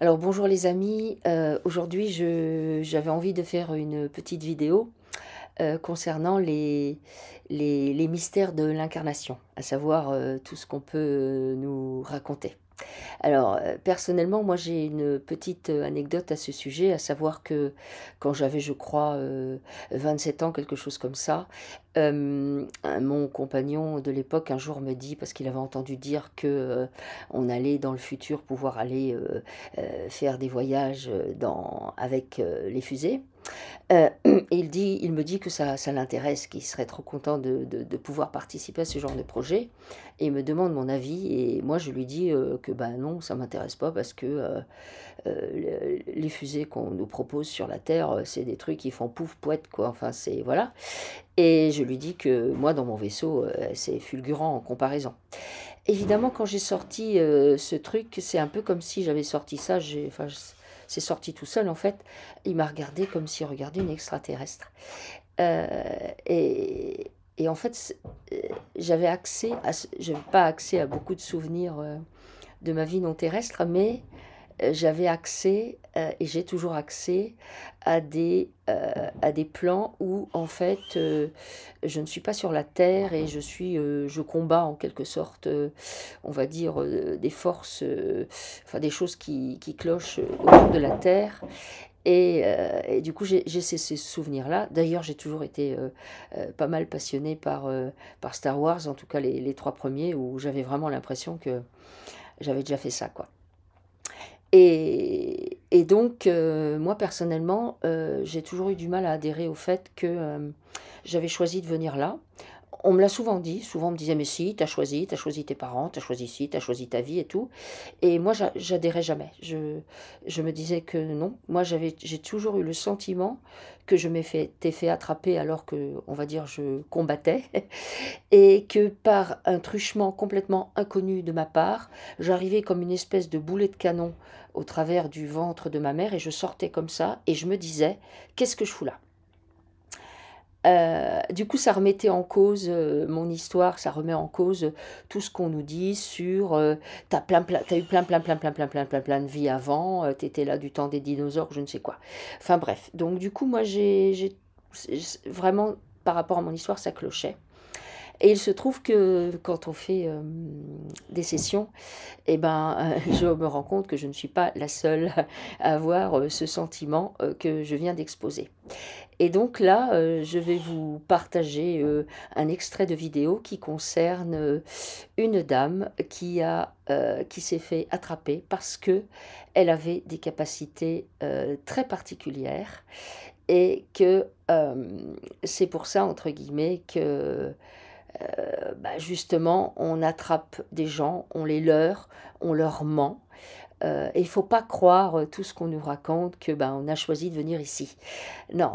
Alors bonjour les amis. Aujourd'hui j'avais envie de faire une petite vidéo concernant les mystères de l'incarnation, à savoir tout ce qu'on peut nous raconter. Alors, personnellement, moi j'ai une petite anecdote à ce sujet, à savoir que quand j'avais, je crois, 27 ans, quelque chose comme ça, mon compagnon de l'époque un jour me dit, parce qu'il avait entendu dire que on allait dans le futur pouvoir aller faire des voyages avec les fusées. Euh, il me dit que ça l'intéresse, qu'il serait trop content de pouvoir participer à ce genre de projet. Et il me demande mon avis. Et moi, je lui dis que ben non, ça m'intéresse pas parce que les fusées qu'on nous propose sur la Terre, c'est des trucs qui font pouf pouette, quoi. Enfin, c'est voilà. Et je lui dis que moi, dans mon vaisseau, c'est fulgurant en comparaison. Évidemment, quand j'ai sorti ce truc, c'est un peu comme si j'avais sorti ça. C'est sorti tout seul en fait. Il m'a regardé comme s'il regardait une extraterrestre. Euh, et en fait, j'avais accès j'avais pas accès à beaucoup de souvenirs de ma vie non terrestre, mais j'avais accès et j'ai toujours accès à des plans où en fait je ne suis pas sur la terre et je combats en quelque sorte, on va dire, des forces, enfin des choses qui clochent autour de la terre. Et du coup, j'ai ces souvenirs-là. D'ailleurs, j'ai toujours été pas mal passionnée par Star Wars, en tout cas les trois premiers, où j'avais vraiment l'impression que j'avais déjà fait ça, quoi. Et donc, moi personnellement, j'ai toujours eu du mal à adhérer au fait que j'avais choisi de venir là. On me l'a souvent dit, souvent on me disait mais si, t'as choisi tes parents, t'as choisi ci, t'as choisi ta vie et tout. Et moi j'adhérais jamais. Je me disais que non. Moi j'ai toujours eu le sentiment que je m'étais fait attraper alors que, on va dire, je combattais et que par un truchement complètement inconnu de ma part, j'arrivais comme une espèce de boulet de canon au travers du ventre de ma mère et je sortais comme ça et je me disais, qu'est-ce que je fous là? Du coup, ça remettait en cause mon histoire, ça remet en cause tout ce qu'on nous dit sur t'as eu plein de vies avant, t'étais là du temps des dinosaures, je ne sais quoi. Enfin bref, donc du coup, moi vraiment par rapport à mon histoire, ça clochait. Et il se trouve que quand on fait des sessions, eh ben, je me rends compte que je ne suis pas la seule à avoir ce sentiment que je viens d'exposer. Et donc là, je vais vous partager un extrait de vidéo qui concerne une dame qui s'est fait attraper parce que elle avait des capacités très particulières et que c'est pour ça, entre guillemets, que bah, justement, on attrape des gens, on les leurre, on leur ment. Et il ne faut pas croire tout ce qu'on nous raconte que ben, on a choisi de venir ici. Non,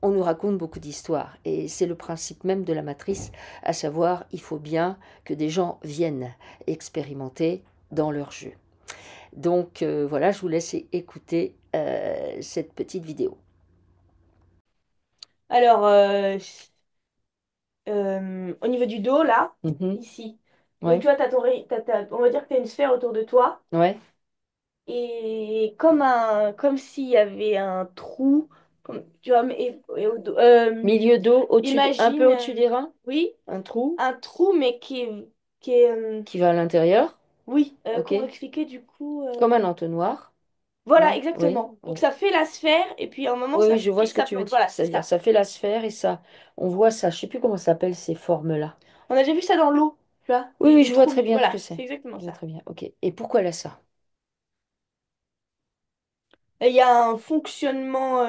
on nous raconte beaucoup d'histoires et c'est le principe même de la matrice, à savoir il faut bien que des gens viennent expérimenter dans leur jeu. Donc voilà, je vous laisse écouter cette petite vidéo. Alors, au niveau du dos, là, Mhm. ici. Donc, Ouais, tu vois, on va dire que tu as une sphère autour de toi. ouais. Et comme s'il y avait un trou. Tu vois, et Milieu dos, un peu imagine, au-dessus des reins, oui, un trou un trou, mais qui est qui va à l'intérieur, oui, ok, comment expliquer du coup comme un entonnoir, Voilà, non? Oui, exactement. Donc, oui. ça fait la sphère, et puis à un moment, Oui, ça oui, je vois fiche, ce que ça tu veux plonge. dire. Voilà, c'est C'est-à-dire, ça. ça fait la sphère et ça, on voit ça. Je sais plus comment ça s'appelle ces formes-là. On a déjà vu ça dans l'eau, tu vois, Oui, oui, des je vois trous. très bien ce que Voilà, c'est. c'est exactement Je vois ça. très bien. Ok. Et pourquoi elle a ça? Et il y a un fonctionnement,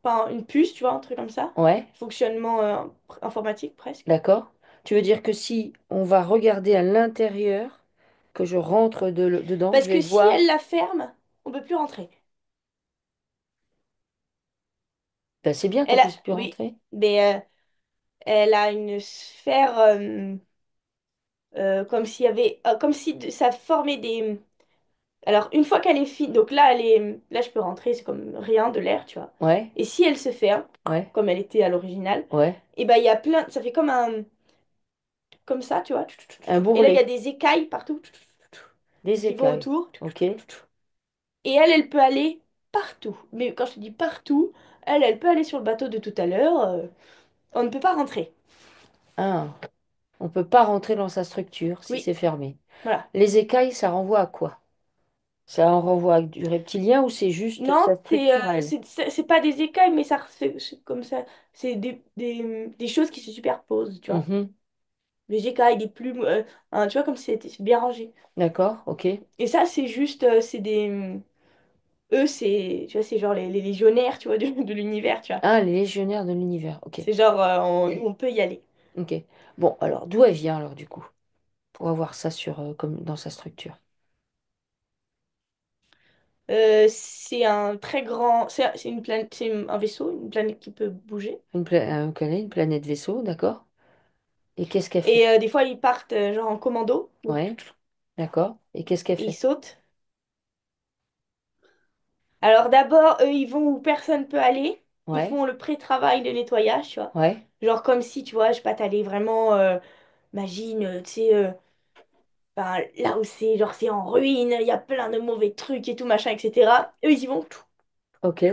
pas une puce, tu vois, un truc comme ça. Ouais, Fonctionnement informatique presque. d'accord. Tu veux dire que si on va regarder à l'intérieur, que je rentre dedans, Parce je vais que si elle voir. la ferme, on peut plus rentrer. Ben, c'est bien qu'on Elle a, puisse plus oui, rentrer. mais elle a une sphère comme s'il y avait, comme si ça formait des. Alors une fois qu'elle est fine, donc là là je peux rentrer, c'est comme rien de l'air, tu vois. Ouais, Et si elle se ferme, ouais, comme elle était à l'original, ouais. et ben il y a plein, ça fait comme ça, tu vois. Un Et là il y a bourrelet. des écailles partout. Des qui vont écailles. autour. Ok. Et elle peut aller partout. Mais quand je te dis partout, elle peut aller sur le bateau de tout à l'heure. On ne peut pas rentrer. Ah, on peut pas rentrer dans sa structure si Oui, c'est fermé. voilà. Les écailles, ça renvoie à quoi? Ça en renvoie à du reptilien ou c'est juste Non, sa structure à elle? c'est pas des écailles, mais ça, c'est comme ça. C'est des choses qui se superposent, tu vois. Mhm. Des écailles, des plumes, hein, tu vois, comme c'est bien rangé. D'accord, ok. Et ça, c'est juste, c'est des. Eux, c'est, tu vois, c'est genre les légionnaires, tu vois, de l'univers, tu vois. Ah, les légionnaires de l'univers, ok. C'est genre, on peut y aller. Ok. Bon, alors d'où elle vient alors du coup? Pour avoir ça comme dans sa structure. C'est un très grand. C'est une planète, c'est un vaisseau, une planète qui peut bouger. Une planète vaisseau, d'accord. Et qu'est-ce qu'elle fait? Et des fois, ils partent genre en commando. Donc, Ouais, d'accord. Et qu'est-ce qu'elle et ils fait? sautent. Alors d'abord, eux, ils vont où personne peut aller. Ils Ouais, font le pré-travail de nettoyage, tu vois. ouais, Genre comme si, tu vois, je sais pas, t'allais vraiment, imagine, tu sais, ben, là où c'est, genre c'est en ruine, il y a plein de mauvais trucs et tout, machin, etc. Eux, ils y vont, ok.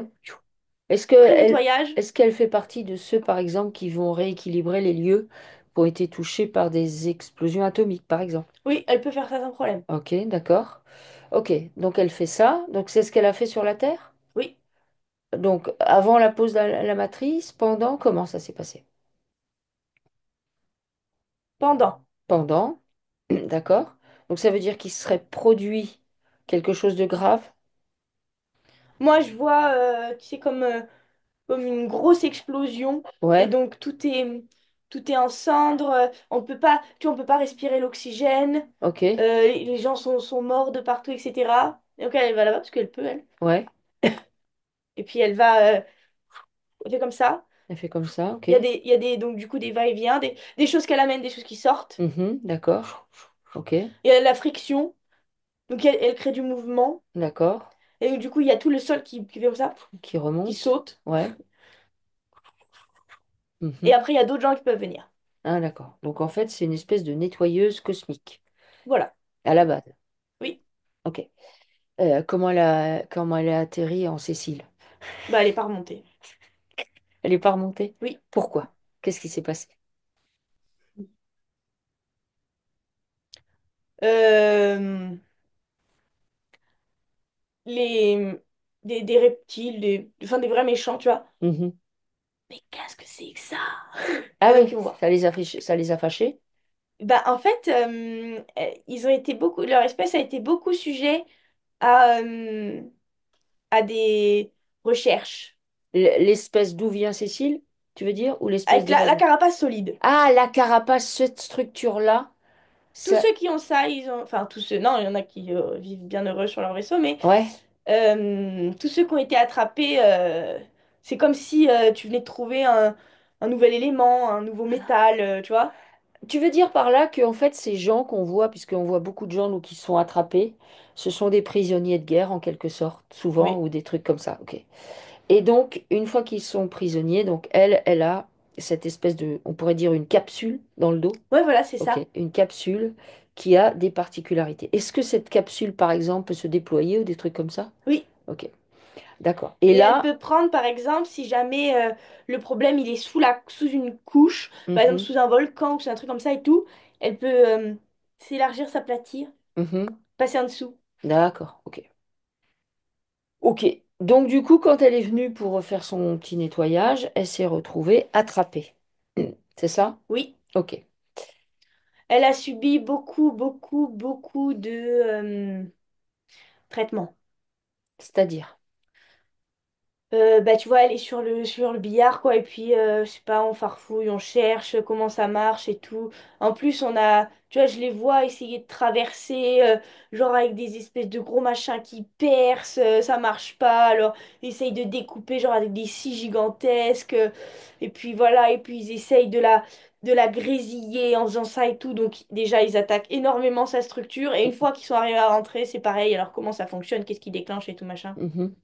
Est-ce que pré-nettoyage. est-ce qu'elle fait partie de ceux, par exemple, qui vont rééquilibrer les lieux qui ont été touchés par des explosions atomiques, par exemple? Oui, elle peut faire ça sans problème. Ok, d'accord. Ok, donc elle fait ça. Donc c'est ce qu'elle a fait sur la Terre? Oui, Donc avant la pose de la matrice, pendant, comment ça s'est passé? pendant. Pendant, d'accord. Donc ça veut dire qu'il serait produit quelque chose de grave? Moi, je vois, tu sais, comme une grosse explosion et Ouais, donc tout est en cendres, on peut pas tu vois, on peut pas respirer l'oxygène, ok, les gens sont morts de partout, etc. Et donc elle va là-bas parce qu'elle peut, elle, ouais. et puis elle fait comme ça. Elle fait comme ça, ok. Il y a des donc du coup des va-et-vient, des choses qu'elle amène, des choses qui sortent, Mhm, d'accord, ok, il y a la friction, donc elle crée du mouvement, d'accord. et donc, du coup il y a tout le sol qui fait comme ça, Qui qui remonte, saute, ouais. et Mhm. après il y a d'autres gens qui peuvent venir. Ah, d'accord. Donc en fait, c'est une espèce de nettoyeuse cosmique, Voilà, à la base. oui, Ok. Comment elle a atterri en Sicile? bah elle est pas remontée. Elle n'est pas remontée? Oui. Pourquoi? Qu'est-ce qui s'est passé? Euh, les des reptiles, enfin des vrais méchants, tu vois. Mhm. Mais qu'est-ce que c'est que ça? Ah Et donc oui, ils vont voir. ça les a fâchés? Bah, en fait, ils ont été beaucoup, leur espèce a été beaucoup sujet à des recherches. L'espèce d'où vient Cécile, tu veux dire? Ou l'espèce Avec de la base? carapace solide. Ah, la carapace, cette structure-là, Tous ça... ceux qui ont ça, ils ont. Enfin, tous ceux. Non, il y en a qui vivent bien heureux sur leur vaisseau, mais Ouais. tous ceux qui ont été attrapés, c'est comme si tu venais de trouver un nouvel élément, un nouveau métal, tu vois. Tu veux dire par là que en fait ces gens qu'on voit, puisqu'on voit beaucoup de gens nous, qui sont attrapés, ce sont des prisonniers de guerre en quelque sorte, souvent, Oui. ou des trucs comme ça. Ok. Et donc, une fois qu'ils sont prisonniers, donc elle a cette espèce de, on pourrait dire une capsule dans le dos. Ouais, voilà, c'est Ok. ça. Une capsule qui a des particularités. Est-ce que cette capsule, par exemple, peut se déployer ou des trucs comme ça? Oui. Ok. D'accord. Et Et elle là, peut prendre, par exemple, si jamais le problème il est sous une couche, par exemple mhm, sous un volcan ou sous un truc comme ça et tout, elle peut s'élargir, s'aplatir, mhm, passer en dessous. d'accord. Ok. Ok. Donc du coup, quand elle est venue pour refaire son petit nettoyage, elle s'est retrouvée attrapée. C'est ça? Oui. Ok. Elle a subi beaucoup, beaucoup, beaucoup de traitements. C'est-à-dire. Bah, tu vois, elle est sur le billard, quoi, et puis, je sais pas, on farfouille, on cherche comment ça marche et tout. En plus, tu vois, je les vois essayer de traverser, genre avec des espèces de gros machins qui percent, ça marche pas, alors ils essayent de découper, genre avec des scies gigantesques, et puis voilà, et puis ils essayent de la grésiller en faisant ça et tout. Donc, déjà, ils attaquent énormément sa structure, et une fois qu'ils sont arrivés à rentrer, c'est pareil, alors comment ça fonctionne, qu'est-ce qui déclenche et tout, machin. Mhm,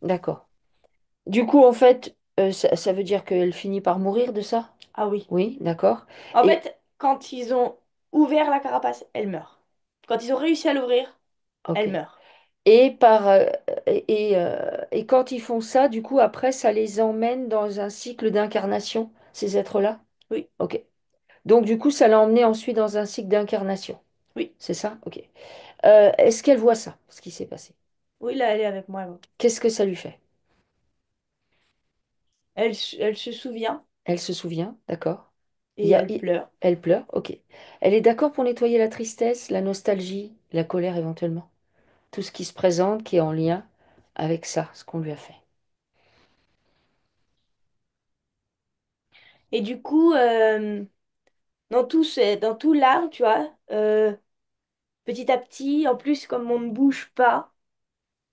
d'accord. Du coup, en fait, ça veut dire qu'elle finit par mourir de ça? Ah oui. Oui, d'accord. En Et fait, quand ils ont ouvert la carapace, elle meurt. Quand ils ont réussi à l'ouvrir, Ok. elle meurt. Et, et quand ils font ça, du coup, après, ça les emmène dans un cycle d'incarnation, ces êtres-là? Oui, Ok. Donc, du coup, ça l'a emmené ensuite dans un cycle d'incarnation. oui, C'est ça? Ok. Est-ce qu'elle voit ça, ce qui s'est passé? oui, là, elle est avec moi. Elle, Qu'est-ce que ça lui fait? elle se souvient Elle se souvient, d'accord. Il et y a, elle il- pleure. Elle pleure, ok. Elle est d'accord pour nettoyer la tristesse, la nostalgie, la colère éventuellement. Tout ce qui se présente, qui est en lien avec ça, ce qu'on lui a fait. Et du coup, dans tout l'art, tu vois, petit à petit, en plus, comme on ne bouge pas,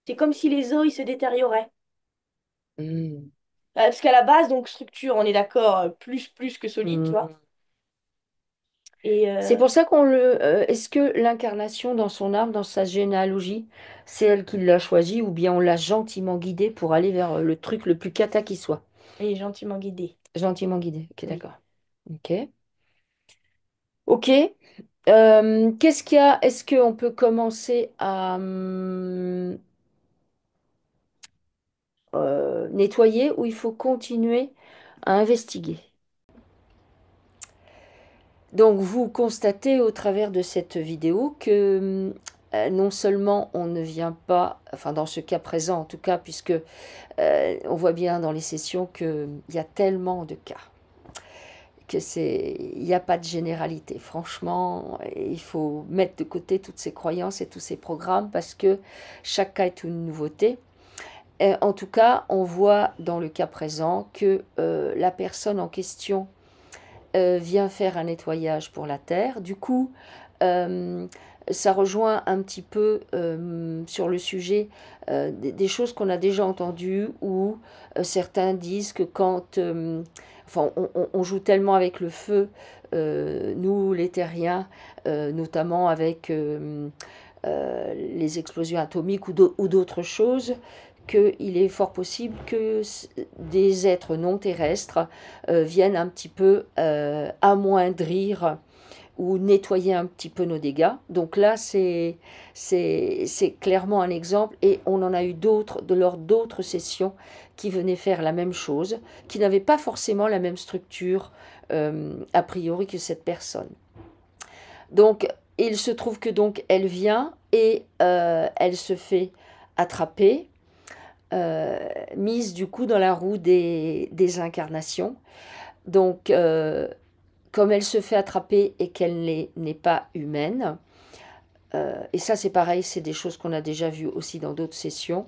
c'est comme si les os, ils se détérioraient. Hmm. Parce qu'à la base, donc structure, on est d'accord, plus que solide, tu vois. Hmm. Et C'est pour ça qu'on le. Est-ce que l'incarnation dans son âme, dans sa généalogie, c'est elle qui l'a choisi ou bien on l'a gentiment guidée pour aller vers le truc le plus cata qui soit? elle est gentiment guidée. Gentiment guidée, ok, Oui. d'accord. Ok. Ok. Qu'est-ce qu'il y a? Est-ce qu'on peut commencer à nettoyer ou il faut continuer à investiguer? Donc vous constatez au travers de cette vidéo que non seulement on ne vient pas, enfin dans ce cas présent en tout cas, puisque on voit bien dans les sessions qu'il y a tellement de cas, il n'y a pas de généralité. Franchement, il faut mettre de côté toutes ces croyances et tous ces programmes parce que chaque cas est une nouveauté. Et en tout cas, on voit dans le cas présent que la personne en question vient faire un nettoyage pour la Terre. Du coup, euh, ça rejoint un petit peu sur le sujet des choses qu'on a déjà entendues où certains disent que quand enfin, on joue tellement avec le feu, nous les terriens, notamment avec les explosions atomiques ou d'autres choses, qu'il est fort possible que des êtres non terrestres viennent un petit peu amoindrir ou nettoyer un petit peu nos dégâts. Donc là, c'est clairement un exemple et on en a eu d'autres lors d'autres sessions qui venaient faire la même chose, qui n'avaient pas forcément la même structure a priori que cette personne. Donc, il se trouve que donc elle vient et elle se fait attraper, mise du coup dans la roue des incarnations. Donc, comme elle se fait attraper et qu'elle n'est pas humaine, et ça c'est pareil, c'est des choses qu'on a déjà vues aussi dans d'autres sessions,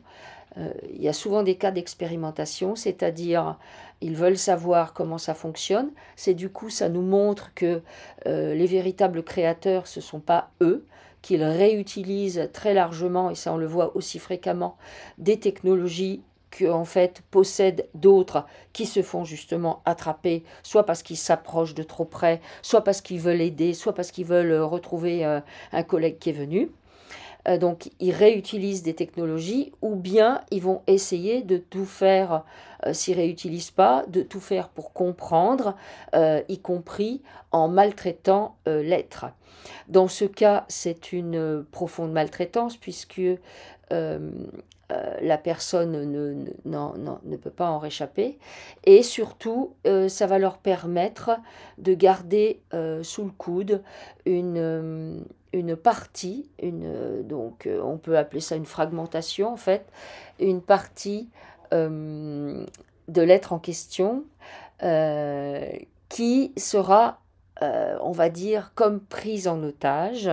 il y a souvent des cas d'expérimentation, c'est-à-dire ils veulent savoir comment ça fonctionne. C'est du coup, ça nous montre que les véritables créateurs, ce ne sont pas eux, qu'ils réutilisent très largement, et ça on le voit aussi fréquemment, des technologies que en fait possèdent d'autres qui se font justement attraper, soit parce qu'ils s'approchent de trop près, soit parce qu'ils veulent aider, soit parce qu'ils veulent retrouver un collègue qui est venu. Donc ils réutilisent des technologies ou bien ils vont essayer de tout faire, s'ils réutilisent pas, de tout faire pour comprendre, y compris en maltraitant l'être. Dans ce cas, c'est une profonde maltraitance puisque la personne ne peut pas en réchapper. Et surtout, ça va leur permettre de garder sous le coude une partie, donc on peut appeler ça une fragmentation en fait, une partie de l'être en question euh, qui sera, on va dire, comme prise en otage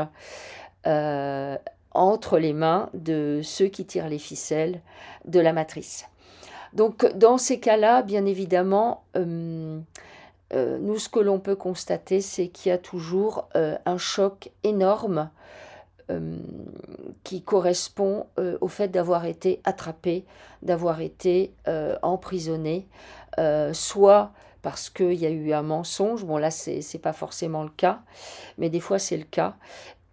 euh, entre les mains de ceux qui tirent les ficelles de la matrice. Donc dans ces cas-là, bien évidemment, nous, ce que l'on peut constater, c'est qu'il y a toujours un choc énorme euh, qui correspond au fait d'avoir été attrapé, d'avoir été emprisonné, soit parce qu'il y a eu un mensonge, bon là c'est pas forcément le cas, mais des fois c'est le cas,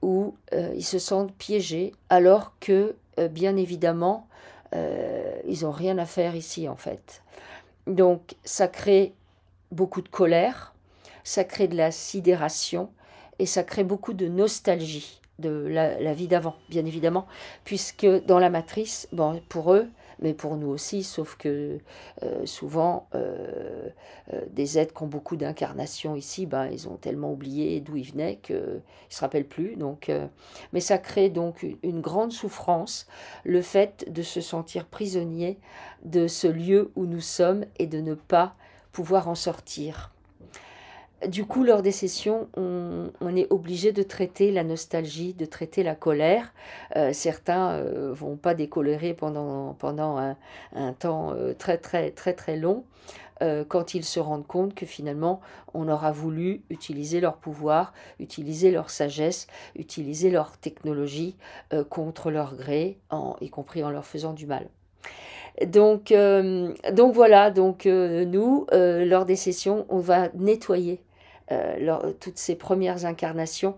où ils se sentent piégés alors que bien évidemment ils n'ont rien à faire ici en fait. Donc ça crée beaucoup de colère, ça crée de la sidération et ça crée beaucoup de nostalgie. de la vie d'avant, bien évidemment, puisque dans la matrice, bon, pour eux, mais pour nous aussi, sauf que souvent, des êtres qui ont beaucoup d'incarnations ici, ben, ils ont tellement oublié d'où ils venaient qu'ils ne se rappellent plus. Donc, mais ça crée donc une grande souffrance, le fait de se sentir prisonnier de ce lieu où nous sommes et de ne pas pouvoir en sortir. Du coup, lors des sessions, on est obligé de traiter la nostalgie, de traiter la colère. Certains vont pas décolérer pendant un temps très très très très long, quand ils se rendent compte que finalement, on aura voulu utiliser leur pouvoir, utiliser leur sagesse, utiliser leur technologie contre leur gré, y compris en leur faisant du mal. Donc voilà, nous, lors des sessions, on va nettoyer toutes ces premières incarnations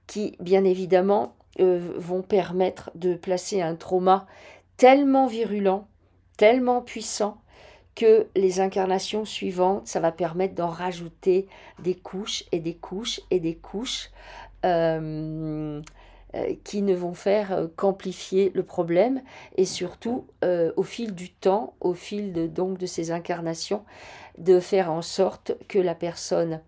qui, bien évidemment, vont permettre de placer un trauma tellement virulent, tellement puissant, que les incarnations suivantes, ça va permettre d'en rajouter des couches et des couches et des couches. Euh, qui ne vont faire qu'amplifier le problème et surtout au fil du temps, au fil donc de ces incarnations, de faire en sorte que la personne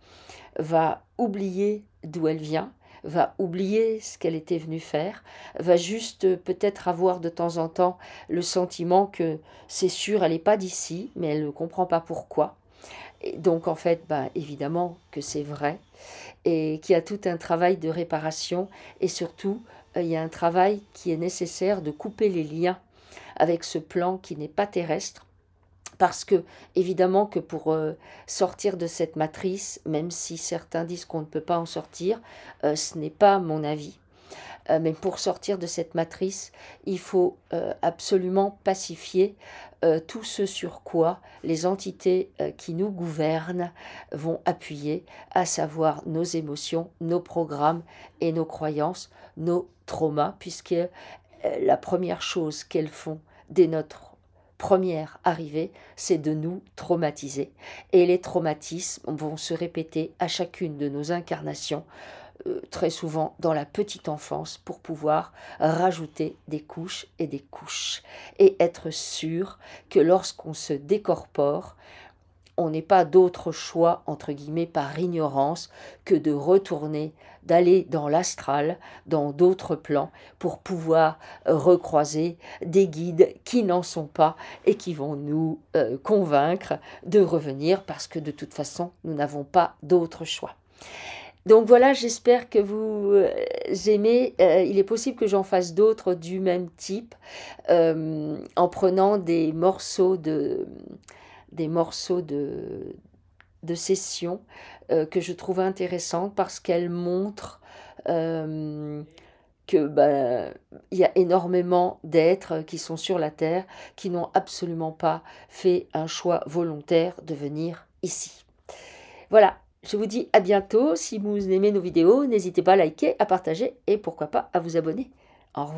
va oublier d'où elle vient, va oublier ce qu'elle était venue faire, va juste peut-être avoir de temps en temps le sentiment que c'est sûr, elle n'est pas d'ici, mais elle ne comprend pas pourquoi. Et donc en fait, ben, évidemment que c'est vrai, et qu'il y a tout un travail de réparation, et surtout, il y a un travail qui est nécessaire de couper les liens avec ce plan qui n'est pas terrestre, parce que, évidemment, que pour sortir de cette matrice, même si certains disent qu'on ne peut pas en sortir, ce n'est pas mon avis. Mais pour sortir de cette matrice, il faut absolument pacifier tout ce sur quoi les entités qui nous gouvernent vont appuyer, à savoir nos émotions, nos programmes et nos croyances, nos traumas, puisque la première chose qu'elles font dès notre première arrivée, c'est de nous traumatiser. Et les traumatismes vont se répéter à chacune de nos incarnations, très souvent dans la petite enfance, pour pouvoir rajouter des couches et des couches. Et être sûr que lorsqu'on se décorpore, on n'est pas d'autre choix, entre guillemets, par ignorance, que de retourner, d'aller dans l'astral, dans d'autres plans, pour pouvoir recroiser des guides qui n'en sont pas et qui vont nous convaincre de revenir, parce que de toute façon, nous n'avons pas d'autre choix. Donc voilà, j'espère que vous aimez. Il est possible que j'en fasse d'autres du même type, en prenant des morceaux de sessions que je trouve intéressantes parce qu'elles montrent que il y a énormément d'êtres qui sont sur la Terre qui n'ont absolument pas fait un choix volontaire de venir ici. Voilà, je vous dis à bientôt. Si vous aimez nos vidéos, n'hésitez pas à liker, à partager et pourquoi pas à vous abonner. Au revoir.